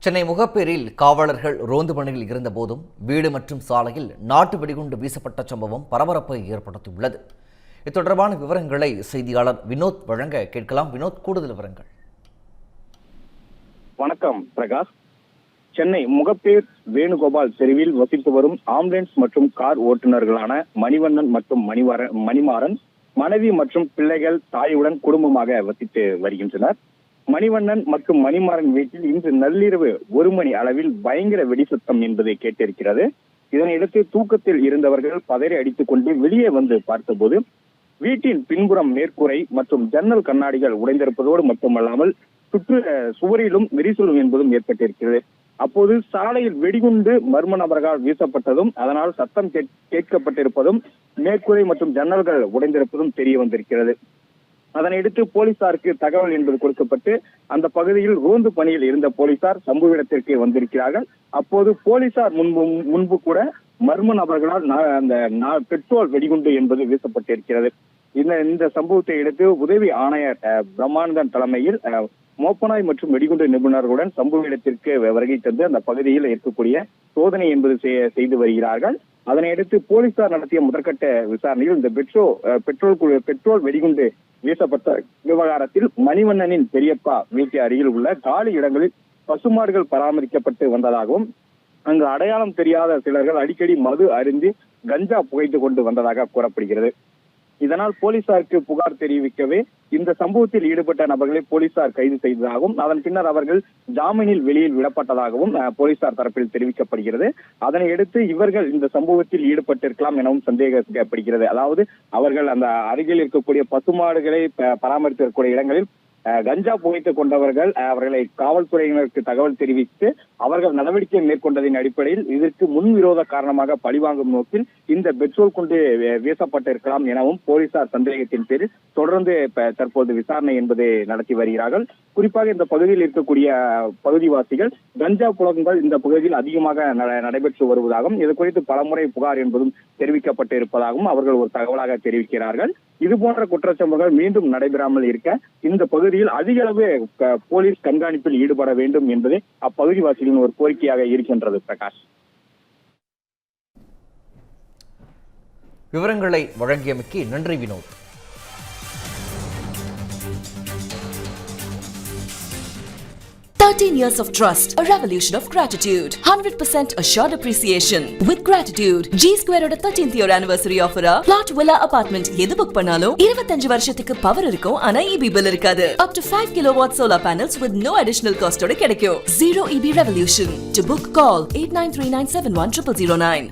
சென்னை முகப்பேரில் காவலர்கள் ரோந்து பணியில் இருந்தபோதும் வீடு மற்றும் சாலையில் நாட்டு வெடிகுண்டு வீசப்பட்ட சம்பவம் பரபரப்பை ஏற்படுத்தியுள்ளது. இது தொடர்பான விவரங்களை செய்தியாளர் வினோத் வழங்க கேட்கலாம். வினோத், கூடுதல் விவரங்கள். வணக்கம் பிரகாஷ். சென்னை முகப்பேர் வேணுகோபால் தெருவில் வசித்து வரும் ஆம்புலன்ஸ் மற்றும் கார் ஓட்டுநர்களான மணிவண்ணன் மற்றும் மணிமாறன் மனைவி மற்றும் பிள்ளைகள் தாயுடன் குடும்பமாக வசித்து வருகின்றனர். மணிவண்ணன் மற்றும் மணிமாறன் வீட்டில் இன்று நள்ளிரவு 1 மணி அளவில் பயங்கர வெடிசத்தம் என்பதை கேட்டிருக்கிறது. இதனையடுத்து தூக்கத்தில் இருந்தவர்கள் பதறி அடித்துக் கொண்டு வெளியே வந்து பார்த்தபோது வீட்டின் பின்புறம் மேற்கூரை மற்றும் ஜன்னல் கண்ணாடிகள் உடைந்திருப்பதோடு மட்டுமல்லாமல் சுவரிலும் விரிசலும் என்பதும் ஏற்பட்டிருக்கிறது. அப்போது சாலையில் வெடிகுண்டு மர்ம நபர்களால் வீசப்பட்டதும் அதனால் சத்தம் கேட்கப்பட்டிருப்பதும் மேற்கூரை மற்றும் ஜன்னல்கள் உடைந்திருப்பதும் தெரிய வந்திருக்கிறது. அதனையடுத்து போலீசாருக்கு தகவல் என்பது கொடுக்கப்பட்டு அந்த பகுதியில் ரோந்து பணியில் இருந்த போலீசார் சம்பவ இடத்திற்கு வந்திருக்கிறார்கள். அப்போது போலீசார் முன்பு கூட மர்ம நபர்களால் அந்த பெட்ரோல் வெடிகுண்டு என்பது வீசப்பட்டிருக்கிறது. இந்த சம்பவத்தை அடுத்து உதவி ஆணையர் பிரம்மானந்தன் தலைமையில் மோப்பனாய் மற்றும் வெடிகுண்டு நிபுணர்களுடன் சம்பவ இடத்திற்கு வருகை தந்து அந்த பகுதியில் இருக்கக்கூடிய சோதனை என்பது செய்து வருகிறார்கள். அதனையடுத்து போலீசார் நடத்திய முதற்கட்ட விசாரணையில் இந்த பெட்ரோல் வெடிகுண்டு வீசப்பட்ட விவகாரத்தில் மணிவண்ணனின் பெரியப்பா வீட்டு அருகில் உள்ள காலி இடங்களில் பசுமாடுகள் பராமரிக்கப்பட்டு வந்ததாகவும் அங்கு அடையாளம் தெரியாத சிலர்கள் அடிக்கடி மது அருந்தி கஞ்சா புகைத்துக் கொண்டு வந்ததாக கூறப்படுகிறது. இதனால் போலீசாருக்கு புகார் தெரிவிக்கவே இந்த சம்பவத்தில் ஈடுபட்ட நபர்களை போலீசார் கைது செய்ததாகவும் அதன் பின்னர் அவர்கள் ஜாமீனில் வெளியில் விடப்பட்டதாகவும் போலீசார் தரப்பில் தெரிவிக்கப்படுகிறது. அதனையடுத்து இவர்கள் இந்த சம்பவத்தில் ஈடுபட்டிருக்கலாம் எனவும் சந்தேகிக்கப்படுகிறது. அதாவது அவர்கள் அந்த அருகில் இருக்கக்கூடிய பசுமாடுகளை பராமரித்து இருக்கக்கூடிய இடங்களில் கஞ்சா புகைத்துக் கொண்டவர்கள் அவர்களை காவல்துறையினருக்கு தகவல் தெரிவித்து அவர்கள் நடவடிக்கை மேற்கொண்டதின் அடிப்படையில் இதற்கு முன்விரோத காரணமாக பழிவாங்கும் நோக்கில் இந்த பெட்ரோல் குண்டு வீசப்பட்டிருக்கலாம் எனவும் போலீசார் சந்தேகத்தின் பேரில் தொடர்ந்து தற்போது விசாரணை என்பதை நடத்தி வருகிறார்கள். குறிப்பாக இந்த பகுதியில் இருக்கக்கூடிய பகுதிவாசிகள் கஞ்சா புழக்கங்கள் இந்த பகுதியில் அதிகமாக நடைபெற்று வருவதாகவும் இது குறித்து பலமுறை புகார் என்பதும் தெரிவிக்கப்பட்டு இருப்பதாகவும் அவர்கள் ஒரு தகவலாக தெரிவிக்கிறார்கள். இதுபோன்ற குற்றச்சம்பவங்கள் மீண்டும் நடைபெறாமல் இருக்க இந்த பகுதியில் அதிக அளவு போலீஸ் கண்காணிப்பில் ஈடுபட வேண்டும் என்பது அப்பகுதிவாசிகளின் ஒரு கோரிக்கையாக இருக்கின்றது. பிரகாஷ், விவரங்களை வழங்கியமைக்கு நன்றி Vinod. 13 years of trust, a revolution of gratitude, 100% assured appreciation. With gratitude, G Square oda 13th year anniversary offer plot villa apartment எது புக் பண்ணாலும் 25 வருஷத்துக்கு பவர் இருக்கும். ஆனா EB bill இருக்காது. Up to 5 kilowatt solar panels with no additional cost ஓட கிடைக்கும். Zero EB revolution. To book, call 8939710009.